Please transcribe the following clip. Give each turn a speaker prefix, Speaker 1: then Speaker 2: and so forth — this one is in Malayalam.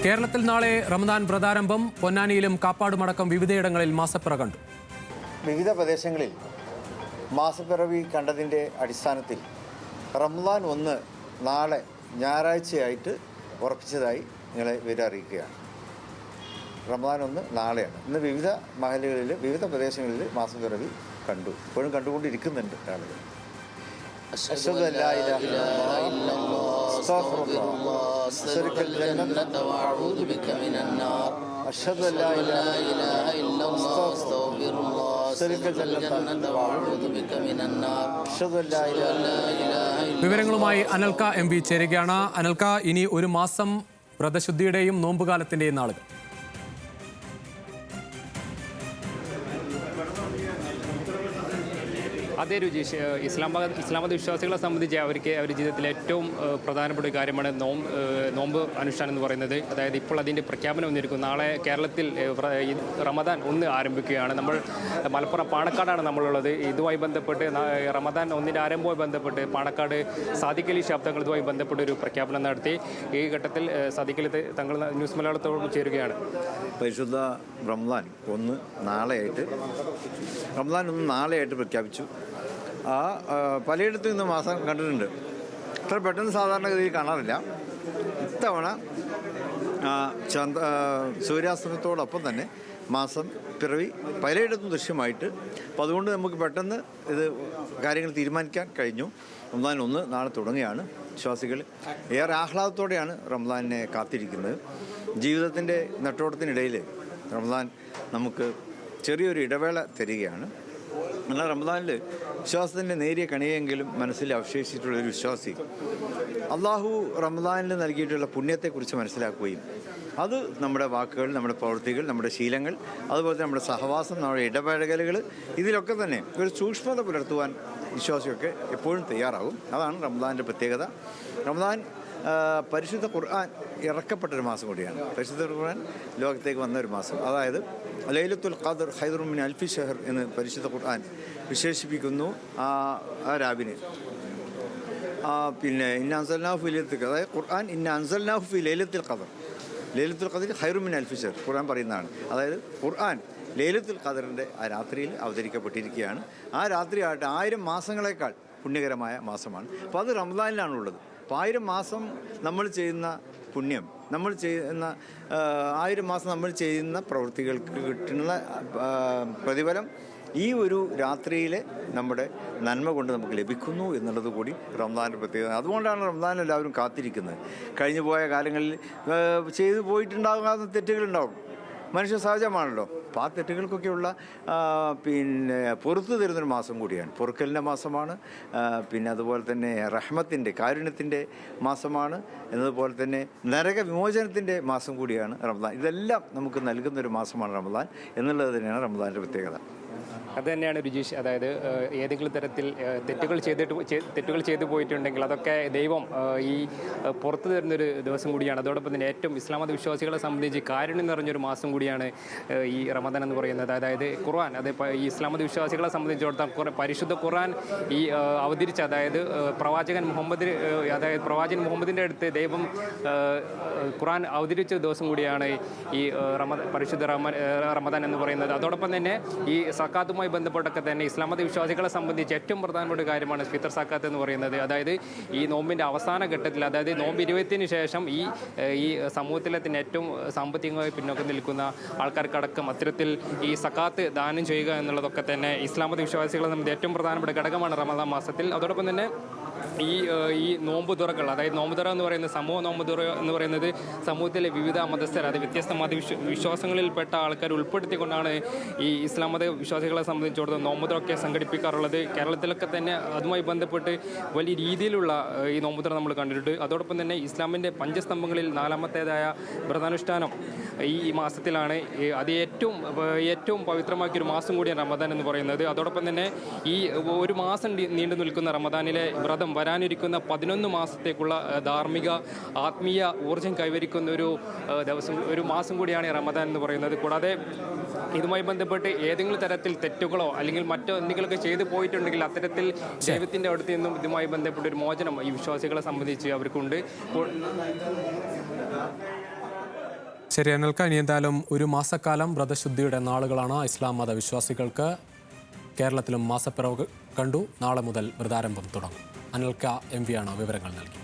Speaker 1: കേരളത്തിൽ നാളെ റമദാൻ വ്രതാരംഭം. പൊന്നാനിയിലും കാപ്പാടുമടക്കം വിവിധയിടങ്ങളിൽ മാസപ്പിറ കണ്ടു.
Speaker 2: വിവിധ പ്രദേശങ്ങളിൽ മാസപ്പിറവി കണ്ടതിൻ്റെ അടിസ്ഥാനത്തിൽ റമദാൻ 1 നാളെ ഞായറാഴ്ചയായിട്ട് ഉറപ്പിച്ചതായി നിങ്ങളെ വിവരം അറിയിക്കുകയാണ്. റമദാൻ 1 നാളെയാണ്. ഇന്ന് വിവിധ മഹലുകളിൽ വിവിധ പ്രദേശങ്ങളിൽ മാസപ്പിറവി കണ്ടു. ഇപ്പോഴും കണ്ടുകൊണ്ടിരിക്കുന്നുണ്ട് ആളുകൾ. അഷ്ഹദു അല്ലാ ഇലാഹ ഇല്ലല്ലാഹ് അസ്തഗ്ഫിറുല്ലാഹ് അസ്തഗ്ഫിറുൽ ജന്നത വഅഊദു ബിക മിനൻ നാർ അഷ്ഹദു അല്ലാ ഇലാഹ ഇല്ലല്ലാഹ് അസ്തഗ്ഫിറുല്ലാഹ് അസ്തഗ്ഫിറുൽ ജന്നത വഅഊദു ബിക മിനൻ നാർ അഷ്ഹദു അല്ലാ ഇലാഹ.
Speaker 1: വിവരങ്ങളുമായി അനൽക എം വി ചേരുകയാണ്. അനൽക, ഇനി ഒരു മാസം വ്രതശുദ്ധിയുടെയും നോമ്പുകാലത്തിന്റെയും നാളുകൾ.
Speaker 3: അതേ രുചീഷ്, ഇസ്ലാമത വിശ്വാസികളെ സംബന്ധിച്ച് അവരുടെ ജീവിതത്തിലെ ഏറ്റവും പ്രധാനപ്പെട്ട ഒരു കാര്യമാണ് നോമ്പ് അനുഷ്ഠാനം എന്ന് പറയുന്നത്. അതായത് ഇപ്പോൾ അതിൻ്റെ പ്രഖ്യാപനം വന്നിരിക്കും. നാളെ കേരളത്തിൽ റമദാൻ 1 ആരംഭിക്കുകയാണ്. നമ്മൾ മലപ്പുറം പാണക്കാടാണ് നമ്മളുള്ളത്. ഇതുമായി ബന്ധപ്പെട്ട് റമദാൻ 1 ആരംഭവുമായി ബന്ധപ്പെട്ട് പാണക്കാട് സാദിഖ് അലി ശബ്ദങ്ങൾ ഇതുമായി ബന്ധപ്പെട്ട് ഒരു പ്രഖ്യാപനം നടത്തി. ഈ ഘട്ടത്തിൽ സാദിഖ് അലി തങ്ങൾ ന്യൂസ് മലയാളത്തോട് ചേരുകയാണ്.
Speaker 2: പരിശുദ്ധ റമദാൻ 1 നാളെയായിട്ട് പ്രഖ്യാപിച്ചു. പലയിടത്തും ഇന്ന് മാസം കണ്ടിട്ടുണ്ട്. അത്ര പെട്ടെന്ന് സാധാരണഗതിയിൽ കാണാറില്ല. ഇത്തവണ സൂര്യാസ്തമയത്തോടൊപ്പം തന്നെ മാസം പിറവി പലയിടത്തും ദൃശ്യമായിട്ട്. അപ്പോൾ അതുകൊണ്ട് നമുക്ക് പെട്ടെന്ന് ഇത് കാര്യങ്ങൾ തീരുമാനിക്കാൻ കഴിഞ്ഞു. റമദാൻ 1 നാളെ തുടങ്ങുകയാണ്. വിശ്വാസികൾ ഏറെ ആഹ്ലാദത്തോടെയാണ് റമദാനിനെ കാത്തിരിക്കുന്നത്. ജീവിതത്തിൻ്റെ നെട്ടോട്ടത്തിനിടയിൽ റമദാൻ നമുക്ക് ചെറിയൊരു ഇടവേള തരികയാണ്. എന്നാൽ റമദാനിൽ വിശ്വാസത്തിൻ്റെ നേരിയ കണിയെങ്കിലും മനസ്സിൽ അവശേഷിച്ചിട്ടുള്ളൊരു വിശ്വാസി അള്ളാഹു റമദാനിൽ നൽകിയിട്ടുള്ള പുണ്യത്തെക്കുറിച്ച് മനസ്സിലാക്കുകയും അത് നമ്മുടെ വാക്കുകൾ, നമ്മുടെ പ്രവൃത്തികൾ, നമ്മുടെ ശീലങ്ങൾ, അതുപോലെ തന്നെ നമ്മുടെ സഹവാസം, നമ്മുടെ ഇടപഴകലുകൾ, ഇതിലൊക്കെ തന്നെ ഒരു സൂക്ഷ്മത പുലർത്തുവാൻ വിശ്വാസിയൊക്കെ എപ്പോഴും തയ്യാറാകും. അതാണ് റമദാനിൻ്റെ പ്രത്യേകത. റമദാൻ പരിശുദ്ധ ഖുർആൻ ഇറക്കപ്പെട്ടൊരു മാസം കൂടിയാണ്. പരിശുദ്ധ ഖുർആൻ ലോകത്തേക്ക് വന്ന ഒരു മാസം. അതായത് ലൈലത്തുൽ ഖദ്ർ ഖൈറും മിൻ അൽഫി ഷഹർ എന്ന് പരിശുദ്ധ ഖുർആൻ വിശേഷിപ്പിക്കുന്നു ആ രാവിനെ. പിന്നെ ഇന്ന അൻസൽനാഹു ഫി ലൈലത്തുൽ ഖദ്ർ, അതായത് ഖുർആൻ ഇന്ന അൻസൽനാഹു ഫി ലൈലത്തുൽ ഖദ്ർ, ലൈലത്തുൽ ഖദ്ർ ഖൈറും മിൻ അൽഫി ഷഹർ ഖുർആൻ പറയുന്നതാണ്. അതായത് ഖുർആൻ ലൈലത്തുൽ ഖദ്റിൻ്റെ ആ രാത്രിയിൽ അവതരിക്കപ്പെട്ടിരിക്കുകയാണ്. ആ രാത്രി ആകട്ടെ 1000 മാസങ്ങളെക്കാൾ പുണ്യകരമായ മാസമാണ്. അപ്പോൾ അത് റമദാനിലാണുള്ളത്. അപ്പോൾ 1000 മാസം നമ്മൾ ചെയ്യുന്ന പുണ്യം, നമ്മൾ ചെയ്യുന്ന 1000 മാസം നമ്മൾ ചെയ്യുന്ന പ്രവൃത്തികൾക്ക് കിട്ടുന്ന പ്രതിഫലം ഈ ഒരു രാത്രിയിലെ നമ്മുടെ നന്മ കൊണ്ട് നമുക്ക് ലഭിക്കുന്നു എന്നുള്ളത് കൂടി റമദാൻ്റെ പ്രത്യേകത. അതുകൊണ്ടാണ് റമദാൻ എല്ലാവരും കാത്തിരിക്കുന്നത്. കഴിഞ്ഞു പോയ കാലങ്ങളിൽ ചെയ്തു പോയിട്ടുണ്ടാകാവുന്ന തെറ്റുകളുണ്ടാവും. മനുഷ്യ സഹജമാണല്ലോ. അപ്പോൾ ആ തെറ്റുകൾക്കൊക്കെയുള്ള പുറത്തു തരുന്നൊരു മാസം കൂടിയാണ്. പൊറുക്കലിൻ്റെ മാസമാണ്. പിന്നെ അതുപോലെ തന്നെ റഹ്മത്തിൻ്റെ, കാരുണ്യത്തിൻ്റെ മാസമാണ്. എന്നതുപോലെ തന്നെ നരക വിമോചനത്തിൻ്റെ മാസം കൂടിയാണ് റമദാൻ. ഇതെല്ലാം നമുക്ക് നൽകുന്നൊരു മാസമാണ് റമദാൻ എന്നുള്ളത് തന്നെയാണ് റമദാൻ്റെ പ്രത്യേകത.
Speaker 3: അത് തന്നെയാണ് രുചീഷ്. അതായത് ഏതെങ്കിലും തരത്തിൽ തെറ്റുകൾ ചെയ്തു പോയിട്ടുണ്ടെങ്കിൽ അതൊക്കെ ദൈവം ഈ പുറത്തു തരുന്നൊരു ദിവസം കൂടിയാണ്. അതോടൊപ്പം തന്നെ ഏറ്റവും ഇസ്ലാമത വിശ്വാസികളെ സംബന്ധിച്ച് കാരുണ്യം നിറഞ്ഞൊരു മാസം കൂടിയാണ് ഈ റമദാൻ എന്ന് പറയുന്നത്. അതായത് ഖുർആൻ, അത് ഈ ഇസ്ലാമത വിശ്വാസികളെ സംബന്ധിച്ചിടത്തോളം പരിശുദ്ധ ഖുർആൻ ഈ അവതരിച്ച, അതായത് പ്രവാചകൻ മുഹമ്മദിൻ്റെ അടുത്ത് ദൈവം ഖുർആൻ അവതരിച്ച ദിവസം കൂടിയാണ് ഈ പരിശുദ്ധ റമദാൻ എന്ന് പറയുന്നത്. അതോടൊപ്പം തന്നെ ഈ സക്കാത്തുമായി ബന്ധപ്പെട്ടൊക്കെ തന്നെ ഇസ്ലാമത വിശ്വാസികളെ സംബന്ധിച്ച് ഏറ്റവും പ്രധാനപ്പെട്ട കാര്യമാണ് ഫിത്തർ സക്കാത്ത് എന്ന് പറയുന്നത്. അതായത് ഈ നോമ്പിൻ്റെ അവസാന ഘട്ടത്തിൽ, അതായത് നോമ്പ് 20-ന് ശേഷം ഈ സമൂഹത്തിലെ തന്നെ ഏറ്റവും സാമ്പത്തികമായി പിന്നോക്കം നിൽക്കുന്ന ആൾക്കാർക്കടക്കം അത്തരത്തിൽ ഈ സക്കാത്ത് ദാനം ചെയ്യുക എന്നുള്ളതൊക്കെ തന്നെ ഇസ്ലാമത വിശ്വാസികളെ സംബന്ധിച്ച് ഏറ്റവും പ്രധാനപ്പെട്ട ഘടകമാണ് റമദാൻ മാസത്തിൽ. അതോടൊപ്പം തന്നെ ഈ നോമ്പ് തുറകൾ, അതായത് നോമ്പ് തുറ എന്ന് പറയുന്നത് സമൂഹ നോമ്പ് തുറ എന്ന് പറയുന്നത് സമൂഹത്തിലെ വിവിധ മതസ്ഥർ, അത് വ്യത്യസ്ത വിശ്വാസങ്ങളിൽപ്പെട്ട ആൾക്കാർ ഉൾപ്പെടുത്തിക്കൊണ്ടാണ് ഈ ഇസ്ലാം മത വിശ്വാസികളെ സംബന്ധിച്ചിടത്തോളം നോമ്പ് തുറയൊക്കെ സംഘടിപ്പിക്കാറുള്ളത്. കേരളത്തിലൊക്കെ തന്നെ അതുമായി ബന്ധപ്പെട്ട് വലിയ രീതിയിലുള്ള ഈ നോമ്പ് തുറ നമ്മൾ കണ്ടിട്ടുണ്ട്. അതോടൊപ്പം തന്നെ ഇസ്ലാമിൻ്റെ പഞ്ചസ്തംഭങ്ങളിൽ 4ാമത്തേതായ വ്രതാനുഷ്ഠാനം ഈ മാസത്തിലാണ്. അത് ഏറ്റവും പവിത്രമാക്കിയൊരു മാസം കൂടിയാണ് റമദാൻ എന്ന് പറയുന്നത്. അതോടൊപ്പം തന്നെ ഈ ഒരു മാസം നീണ്ടു നിൽക്കുന്ന റമദാനിലെ വ്രതം വരാനിരിക്കുന്ന 11 മാസത്തേക്കുള്ള ധാർമ്മിക ആത്മീയ ഊർജ്ജം കൈവരിക്കുന്ന ഒരു മാസം കൂടിയാണ് റമദാൻ എന്ന് പറയുന്നത്. കൂടാതെ ഇതുമായി ബന്ധപ്പെട്ട് ഏതെങ്കിലും തരത്തിൽ തെറ്റുകളോ അല്ലെങ്കിൽ മറ്റോ എന്തെങ്കിലുമൊക്കെ ചെയ്തു പോയിട്ടുണ്ടെങ്കിൽ അത്തരത്തിൽ ദൈവത്തിൻ്റെ അടുത്ത് നിന്നും ഇതുമായി ബന്ധപ്പെട്ട ഒരു മോചനം ഈ വിശ്വാസികളെ സംബന്ധിച്ച് അവർക്കുണ്ട്.
Speaker 1: ശരി അനൽക്ക, ഇനി എന്തായാലും ഒരു മാസക്കാലം വ്രതശുദ്ധിയുടെ നാളുകളാണ് ഇസ്ലാം മത വിശ്വാസികൾക്ക്. കേരളത്തിലും മാസപ്പിറവ് കണ്ടു. നാളെ മുതൽ വ്രതാരംഭം തുടങ്ങും. അനൽക്ക MV ആണ് വിവരങ്ങൾ നൽകി.